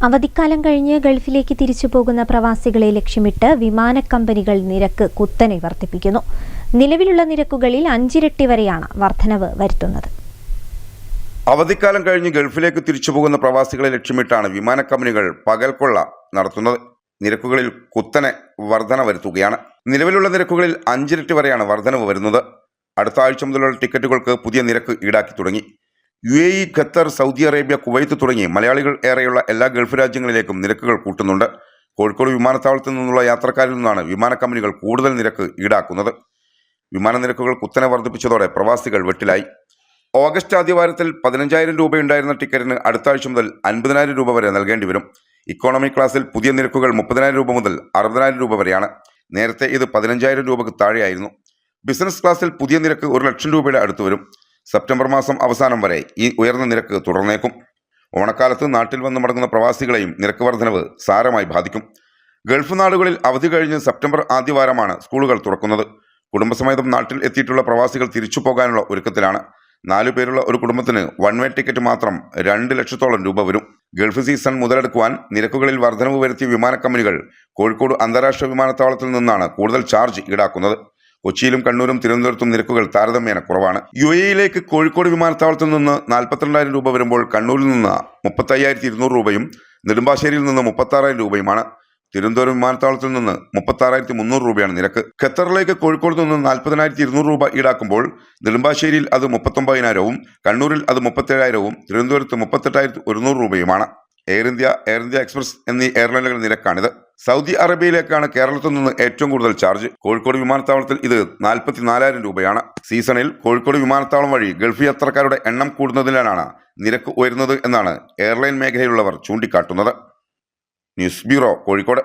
അവധിക്കാലം കഴിഞ്ഞ് ഗൾഫിലേക്ക് തിരിച്ചു പോകുന്ന പ്രവാസികളെ ലക്ഷ്യമിട്ട് വിമാനക്കമ്പനികൾ നിരക്ക് കുത്തനെ വർദ്ധിപ്പിക്കുന്നു. നിലവിലുള്ള നിരക്കുകളിൽ 5 ഇരട്ടി വരെയാണ് വർധനവ് വരുത്തുന്നത്. അവധിക്കാലം കഴിഞ്ഞ് ഗൾഫിലേക്ക് തിരിച്ചു പോകുന്ന പ്രവാസികളെ ലക്ഷ്യമിട്ടാണ് വിമാനക്കമ്പനികൾ പകൽക്കൊള്ള നടത്തുന്നത്. നിരക്കുകളിൽ കുത്തനെ വർധന വരുത്തുകയാണ്. നിലവിലുള്ള നിരക്കുകളിൽ 5 ഇരട്ടി വരെയാണ് വർധനവ് വരുന്നത്. അടുത്ത ആഴ്ച മുതലുള്ള ടിക്കറ്റുകൾക്ക് പുതിയ നിരക്ക് ഈടാക്കി തുടങ്ങി. UAE, Qatar, Saudi Arabia, Kuwait തുടങ്ങി മലയാളികൾ ഏറെയുള്ള എല്ലാ ഗൾഫ് രാജ്യങ്ങളിലേക്കും നിരക്കുകൾ കൂട്ടുന്നുണ്ട്. കോഴിക്കോട് വിമാനത്താവളത്തിൽ നിന്നുള്ള യാത്രക്കാരിൽ നിന്നാണ് വിമാനക്കമ്പനികൾ കൂടുതൽ നിരക്ക് ഈടാക്കുന്നത്. വിമാന നിരക്കുകൾ കുത്തനെ വർദ്ധിപ്പിച്ചതോടെ പ്രവാസികൾ വെട്ടിലായി. ഓഗസ്റ്റ് ആദ്യവാരത്തിൽ 15,000 രൂപയുണ്ടായിരുന്ന ടിക്കറ്റിന് അടുത്ത ആഴ്ച മുതൽ 50,000 രൂപ വരെ നൽകേണ്ടി വരും. ഇക്കോണമി ക്ലാസ്സിൽ പുതിയ നിരക്കുകൾ 30,000 രൂപ മുതൽ 60,000 രൂപ വരെയാണ്. നേരത്തെ ഇത് 15,000 രൂപയ്ക്ക് താഴെയായിരുന്നു. ബിസിനസ് ക്ലാസ്സിൽ പുതിയ നിരക്ക് 1,00,000 രൂപയുടെ അടുത്ത് വരും. സെപ്റ്റംബർ മാസം അവസാനം വരെ ഈ ഉയർന്ന നിരക്ക് തുടർന്നേക്കും. ഓണക്കാലത്ത് നാട്ടിൽ വന്ന് മടങ്ങുന്ന പ്രവാസികളെയും നിരക്ക് വർധനവ് സാരമായി ബാധിക്കും. ഗൾഫ് നാടുകളിൽ അവധി കഴിഞ്ഞ് സെപ്റ്റംബർ ആദ്യവാരമാണ് സ്കൂളുകൾ തുറക്കുന്നത്. കുടുംബസമേതം നാട്ടിൽ എത്തിയിട്ടുള്ള പ്രവാസികൾ തിരിച്ചു പോകാനുള്ള ഒരുക്കത്തിലാണ്. 4 പേരുള്ള ഒരു കുടുംബത്തിന് വൺ വേ ടിക്കറ്റ് മാത്രം 2 ലക്ഷത്തോളം രൂപ വരും. ഗൾഫ് സീസൺ മുതലെടുക്കുവാൻ നിരക്കുകളിൽ വർധനവ് വരുത്തിയ വിമാനക്കമ്പനികൾ കോഴിക്കോട് അന്താരാഷ്ട്ര വിമാനത്താവളത്തിൽ നിന്നാണ് കൂടുതൽ ചാർജ് ഈടാക്കുന്നത്. കൊച്ചിയിലും കണ്ണൂരും തിരുവനന്തപുരത്തും നിരക്കുകൾ താരതമ്യേന കുറവാണ്. UAE-യിലേക്ക് കോഴിക്കോട് വിമാനത്താവളത്തിൽ നിന്ന് 42,000 രൂപ വരുമ്പോൾ കണ്ണൂരിൽ നിന്ന് 35,200 രൂപയും നെടുമ്പാശ്ശേരിയിൽ നിന്ന് 36,000 രൂപയുമാണ്. തിരുവനന്തപുരം വിമാനത്താവളത്തിൽ നിന്ന് 36,300 രൂപയാണ് നിരക്ക്. ഖത്തറിലേക്ക് കോഴിക്കോട് നിന്ന് 40,200 രൂപ ഈടാക്കുമ്പോൾ നെടുമ്പാശ്ശേരിയിൽ അത് 39,000-വും കണ്ണൂരിൽ അത് 37,000-വും തിരുവനന്തപുരത്ത് 38,100 രൂപയുമാണ്. എയർ ഇന്ത്യ എക്സ്പ്രസ് എന്നീ എയർലൈനുകളുടെ നിരക്കാണിത്. സൗദി അറേബ്യയിലേക്കാണ് കേരളത്തിൽ നിന്ന് ഏറ്റവും കൂടുതൽ ചാർജ്. കോഴിക്കോട് വിമാനത്താവളത്തിൽ ഇത് 44,000 രൂപയാണ്. സീസണിൽ കോഴിക്കോട് വിമാനത്താവളം വഴി ഗൾഫ് യാത്രക്കാരുടെ എണ്ണം കൂടുന്നതിനാണ് നിരക്ക് ഉയരുന്നത് എന്നാണ് എയർലൈൻ മേഖലയിലുള്ളവർ ചൂണ്ടിക്കാട്ടുന്നത്. News bureau, Kozhikode.